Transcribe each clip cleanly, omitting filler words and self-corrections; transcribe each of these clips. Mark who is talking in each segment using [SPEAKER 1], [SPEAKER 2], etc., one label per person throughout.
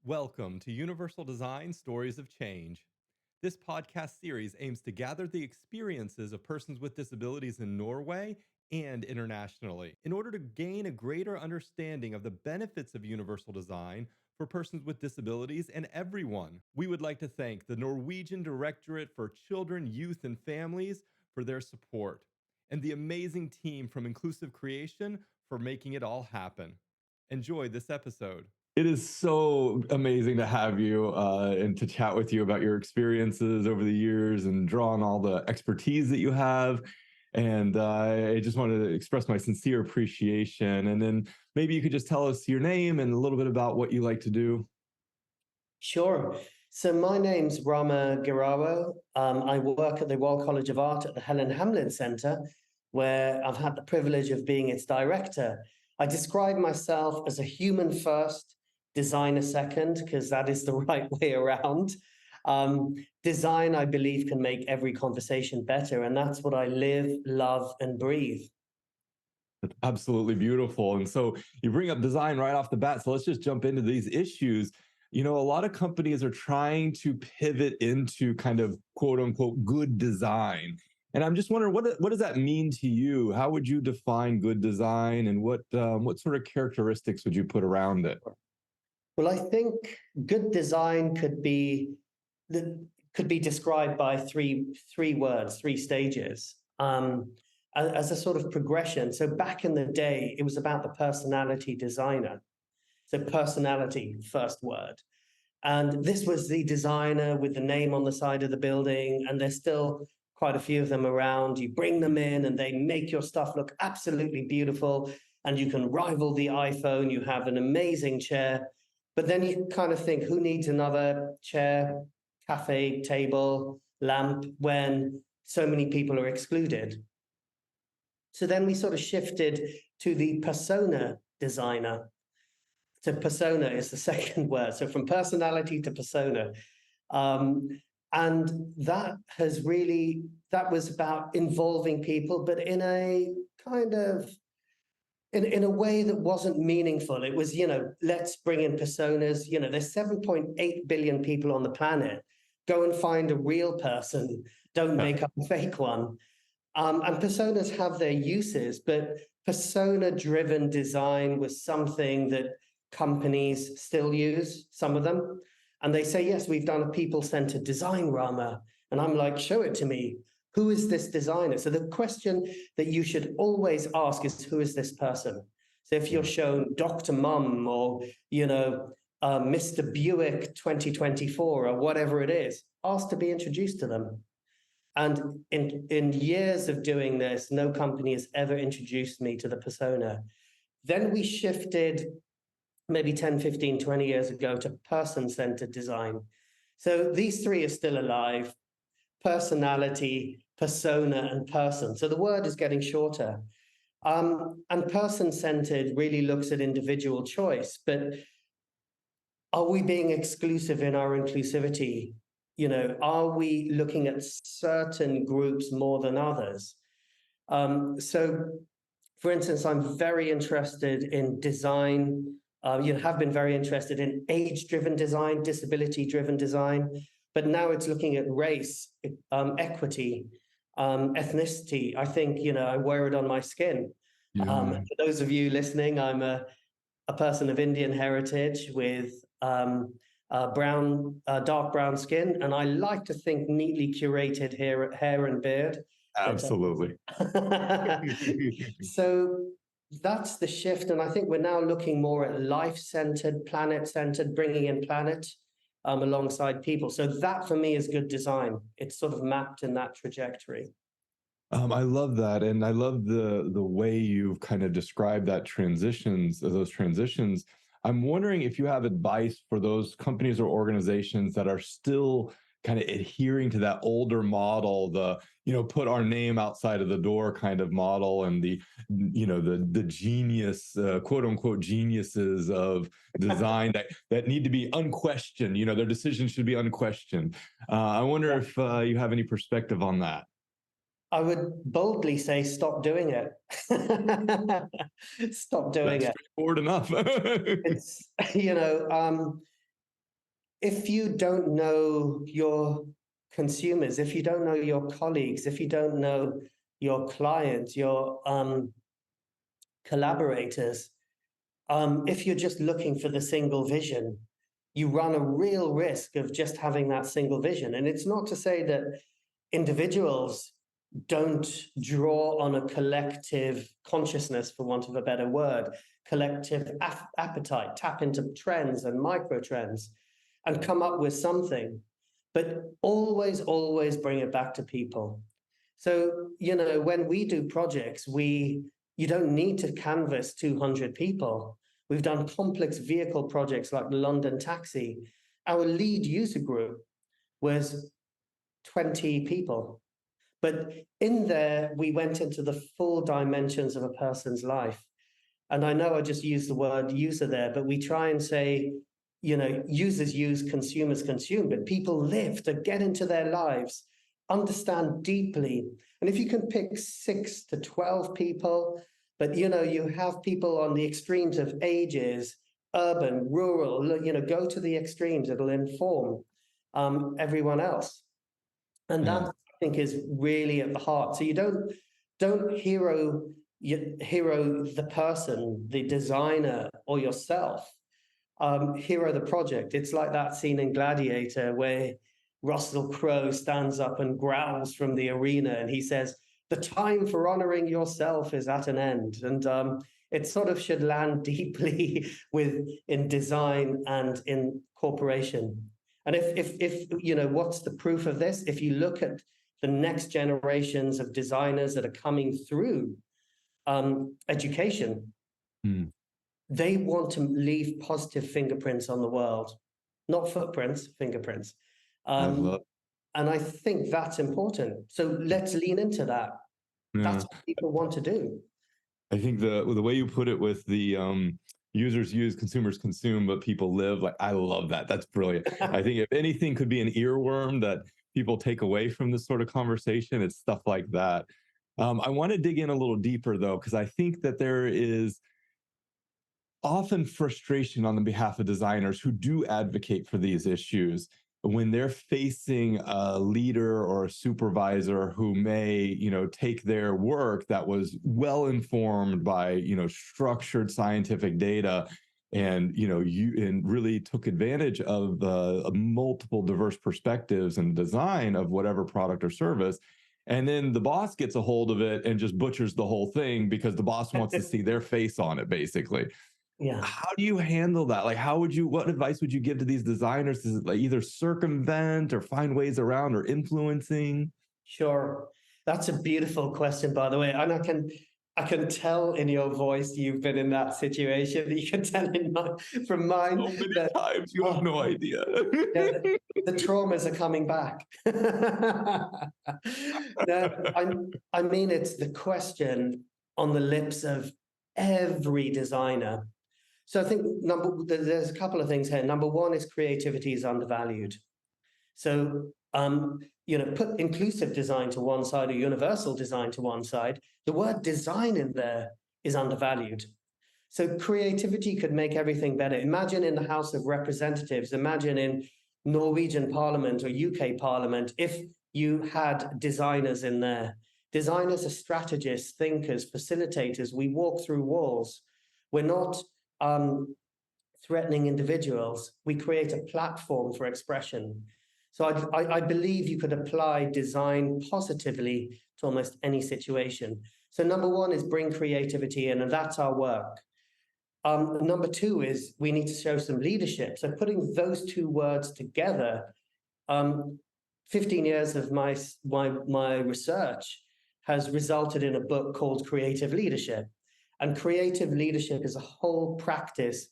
[SPEAKER 1] Welcome to Universal Design Stories of Change. This podcast series aims to gather the experiences of persons with disabilities in Norway and internationally in order to gain a greater understanding of the benefits of universal design for persons with disabilities and everyone. We would like to thank the Norwegian Directorate for Children, Youth, and Families for their support, and the amazing team from Inclusive Creation for making it all happen. Enjoy this episode. It is so amazing to have you and to chat with you about your experiences over the years and draw on all the expertise that you have. And I just want to express my sincere appreciation. And then maybe you could just tell us your name and a little bit about what you like to do.
[SPEAKER 2] Sure. So my name's Rama Gheerawo. I work at the Royal College of Art at the Helen Hamlin Centre, where I've had the privilege of being its director. I describe myself as a human first, designer second, because that is the right way around. Design, I believe, can make every conversation better, and that's what I live, love, and breathe.
[SPEAKER 1] That's absolutely beautiful. And so you bring up design right off the bat. So let's just jump into these issues. You know, a lot of companies are trying to pivot into kind of quote unquote good design. And I'm just wondering, what does that mean to you? How would you define good design, and what sort of characteristics would you put around it?
[SPEAKER 2] Well, I think good design could be described by three words, three stages, as a sort of progression. So back in the day, it was about the personality designer. So personality, first word. And this was the designer with the name on the side of the building, and there's still quite a few of them around. You bring them in and they make your stuff look absolutely beautiful, and you can rival the iPhone. You have an amazing chair. But then you kind of think, who needs another chair, cafe, table, lamp when so many people are excluded? So then we sort of shifted to the persona designer. So persona is the second word. So from personality to persona. And that was about involving people, but in a kind of, in a way that wasn't meaningful. It was, let's bring in personas. There's 7.8 billion people on the planet. Go and find a real person. Don't make up a fake one. And personas have their uses, but persona-driven design was something that companies still use, some of them. And they say, yes, we've done a people-centered design, Rama. And I'm like, show it to me. Who is this designer? So the question that you should always ask is, who is this person? So if you're shown Dr. Mum or, Mr. Buick 2024 or whatever it is, ask to be introduced to them. And in years of doing this, no company has ever introduced me to the persona. Then we shifted maybe 10, 15, 20 years ago to person-centered design. So these three are still alive: personality, persona, and person. So the word is getting shorter. And person-centered really looks at individual choice, but are we being exclusive in our inclusivity? Are we looking at certain groups more than others? So, for instance, I'm very interested in design. Have been very interested in age-driven design, disability-driven design, but now it's looking at race, equity, ethnicity. I think, I wear it on my skin. For those of you listening, I'm a person of Indian heritage with dark brown skin, and I like to think neatly curated hair and beard.
[SPEAKER 1] Absolutely.
[SPEAKER 2] So that's the shift, and I think we're now looking more at life-centered, planet-centered, bringing in planet alongside people. So that, for me, is good design. It's sort of mapped in that trajectory.
[SPEAKER 1] I love that, and I love the way you've kind of described those transitions. I'm wondering if you have advice for those companies or organizations that are still kind of adhering to that older model, the put our name outside of the door kind of model, and the genius, quote unquote geniuses of design that need to be unquestioned. Their decisions should be unquestioned. I wonder if you have any perspective on that.
[SPEAKER 2] I would boldly say, stop doing it. Stop doing it.
[SPEAKER 1] Straightforward enough.
[SPEAKER 2] It's, if you don't know your consumers, if you don't know your colleagues, if you don't know your clients, your collaborators, if you're just looking for the single vision, you run a real risk of just having that single vision. And it's not to say that individuals don't draw on a collective consciousness, for want of a better word, collective appetite, tap into trends and micro trends and come up with something. But always, always bring it back to people. So, when we do projects, you don't need to canvas 200 people. We've done complex vehicle projects like the London Taxi. Our lead user group was 20 people. But in there, we went into the full dimensions of a person's life. And I know I just used the word user there, but we try and say, users use, consumers consume, but people live to get into their lives, understand deeply. And if you can pick 6 to 12 people, but you have people on the extremes of ages, urban, rural, go to the extremes, it'll inform everyone else. And that, I think, is really at the heart. So you don't hero the person, the designer, or yourself. Hero the project. It's like that scene in Gladiator where Russell Crowe stands up and growls from the arena, and he says, "The time for honoring yourself is at an end." And it sort of should land deeply in design and in corporation. And if what's the proof of this? If you look at the next generations of designers that are coming through education, they want to leave positive fingerprints on the world, not footprints, fingerprints. And I think that's important. So let's lean into that. That's what people want to do.
[SPEAKER 1] I think the way you put it with the users use, consumers consume, but people live, like, I love that. That's brilliant. I think if anything could be an earworm that people take away from this sort of conversation, it's stuff like that. I want to dig in a little deeper, though, because I think that there is often frustration on the behalf of designers who do advocate for these issues when they're facing a leader or a supervisor who may, take their work that was well informed by, structured scientific data and, and really took advantage of multiple diverse perspectives and design of whatever product or service. And then the boss gets a hold of it and just butchers the whole thing because the boss wants to see their face on it, basically.
[SPEAKER 2] Yeah.
[SPEAKER 1] How do you handle that? Like, what advice would you give to these designers to, like, either circumvent or find ways around or influencing?
[SPEAKER 2] Sure. That's a beautiful question, by the way. And I can tell in your voice you've been in that situation. You can tell from mine.
[SPEAKER 1] So many times, you have no idea.
[SPEAKER 2] The traumas are coming back. No, I mean, it's the question on the lips of every designer. So I think there's a couple of things here. Number one is creativity is undervalued. So put inclusive design to one side or universal design to one side. The word design in there is undervalued. So creativity could make everything better. Imagine in the House of Representatives, imagine in Norwegian Parliament or UK Parliament, if you had designers in there. Designers are strategists, thinkers, facilitators. We walk through walls. We're not threatening individuals. We create a platform for expression. So I believe you could apply design positively to almost any situation. So number one is bring creativity in, and that's our work. Number two is we need to show some leadership. So putting those two words together, 15 years of my research has resulted in a book called Creative Leadership. And creative leadership is a whole practice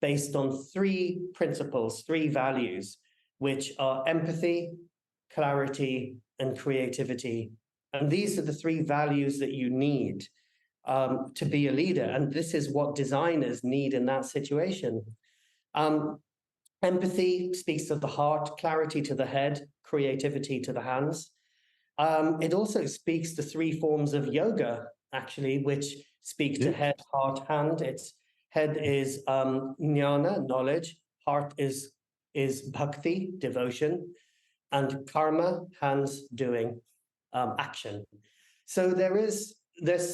[SPEAKER 2] based on 3 principles, 3 values, which are empathy, clarity, and creativity. And these are the 3 values that you need to be a leader. And this is what designers need in that situation. Empathy speaks to the heart, clarity to the head, creativity to the hands. It also speaks to 3 forms of yoga, actually, which speak to head, heart, hand. Its head is jnana, knowledge. Heart is is bhakti, devotion, and karma, hands doing, action. So there's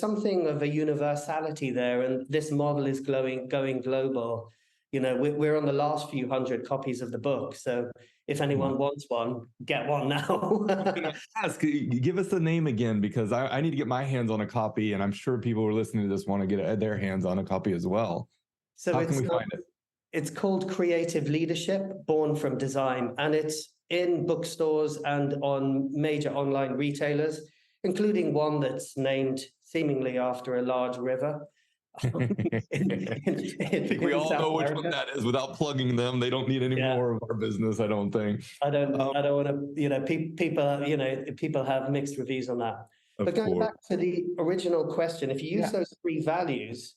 [SPEAKER 2] something of a universality there, and this model is going global. You know, we're on the last few hundred copies of the book, so if
[SPEAKER 1] Wow.
[SPEAKER 2] anyone wants one, get one now.
[SPEAKER 1] I was gonna ask, give us the name again because I need to get my hands on a copy, and I'm sure people who are listening to this want to get their hands on a copy as well.
[SPEAKER 2] So
[SPEAKER 1] How can we find it?
[SPEAKER 2] it's called Creative Leadership, Born from Design, and it's in bookstores and on major online retailers, including one that's named seemingly after a large river
[SPEAKER 1] I think we
[SPEAKER 2] in
[SPEAKER 1] all
[SPEAKER 2] South
[SPEAKER 1] know which one
[SPEAKER 2] America.
[SPEAKER 1] that is without plugging them. They don't need any
[SPEAKER 2] Yeah,
[SPEAKER 1] more of our business, I don't think.
[SPEAKER 2] I don't want to, people, people have mixed reviews on that. But
[SPEAKER 1] Of
[SPEAKER 2] going
[SPEAKER 1] course.
[SPEAKER 2] back to the original question, if you use
[SPEAKER 1] Yeah.
[SPEAKER 2] those three values,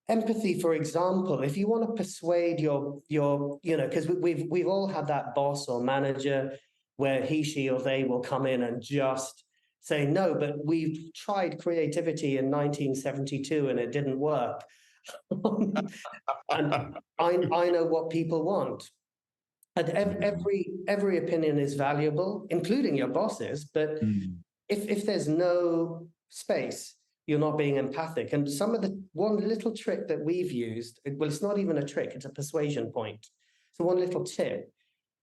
[SPEAKER 2] empathy, for example, if you want to persuade because we've all had that boss or manager where he, she, or they will come in and just say, no, but we've tried creativity in 1972 and it didn't work. And I know what people want. And every opinion is valuable, including your boss's, but
[SPEAKER 1] Mm.
[SPEAKER 2] if there's no space, you're not being empathic. And some of the one little trick that we've used, well, it's not even a trick, it's a persuasion point. So one little tip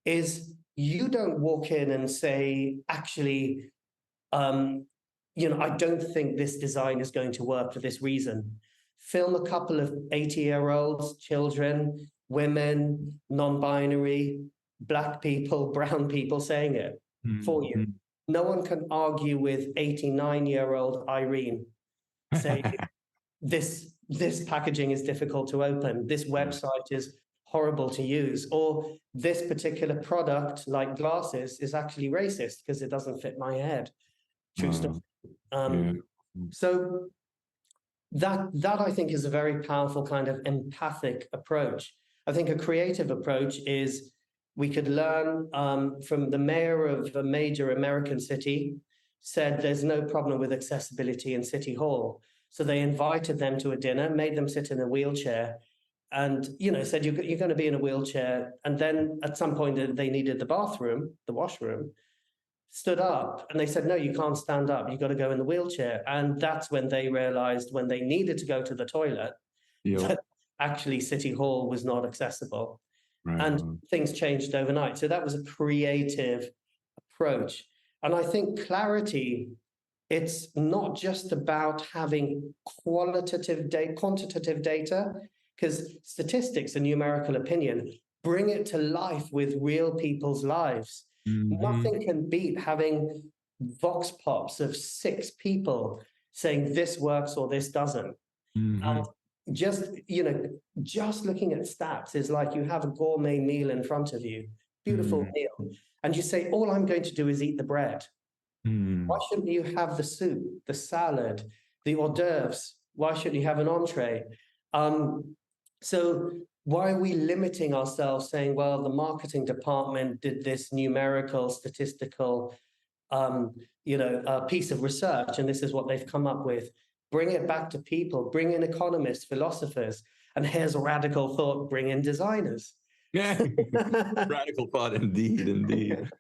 [SPEAKER 2] is you don't walk in and say, actually, um, I don't think this design is going to work for this reason. Film a couple of 80-year-olds, children, women, non-binary, black people, brown people saying it for you.
[SPEAKER 1] Mm.
[SPEAKER 2] No one can argue with 89-year-old Irene saying this packaging is difficult to open, this website is horrible to use, or this particular product, like glasses, is actually racist because it doesn't fit my head. True story.
[SPEAKER 1] Yeah.
[SPEAKER 2] So that I think is a very powerful kind of empathic approach. I think a creative approach is we could learn from the mayor of a major American city said there's no problem with accessibility in City Hall. So they invited them to a dinner, made them sit in a wheelchair, and said you're going to be in a wheelchair. And then at some point they needed the bathroom, the washroom, stood up, and they said, no, you can't stand up, you've got to go in the wheelchair. And that's when they realized, when they needed to go to the toilet,
[SPEAKER 1] Yep.
[SPEAKER 2] that actually City Hall was not accessible.
[SPEAKER 1] Right
[SPEAKER 2] And
[SPEAKER 1] on.
[SPEAKER 2] things changed overnight. So that was a creative approach. And I think clarity, it's not just about having quantitative data, because statistics and numerical opinion bring it to life with real people's lives.
[SPEAKER 1] Mhm.
[SPEAKER 2] Nothing can beat having vox pops of 6 people saying this works or this doesn't. And
[SPEAKER 1] Mhm.
[SPEAKER 2] just looking at stats is like you have a gourmet meal in front of you, beautiful
[SPEAKER 1] Mm.
[SPEAKER 2] meal, and you say, all I'm going to do is eat the bread. Why
[SPEAKER 1] Mm.
[SPEAKER 2] shouldn't you have the soup, the salad, the hors d'oeuvres? Why shouldn't you have an entree? So why are we limiting ourselves saying, well, the marketing department did this numerical, statistical, piece of research, and this is what they've come up with. Bring it back to people, bring in economists, philosophers, and here's a radical thought, bring in designers.
[SPEAKER 1] Yeah. Radical thought indeed, indeed.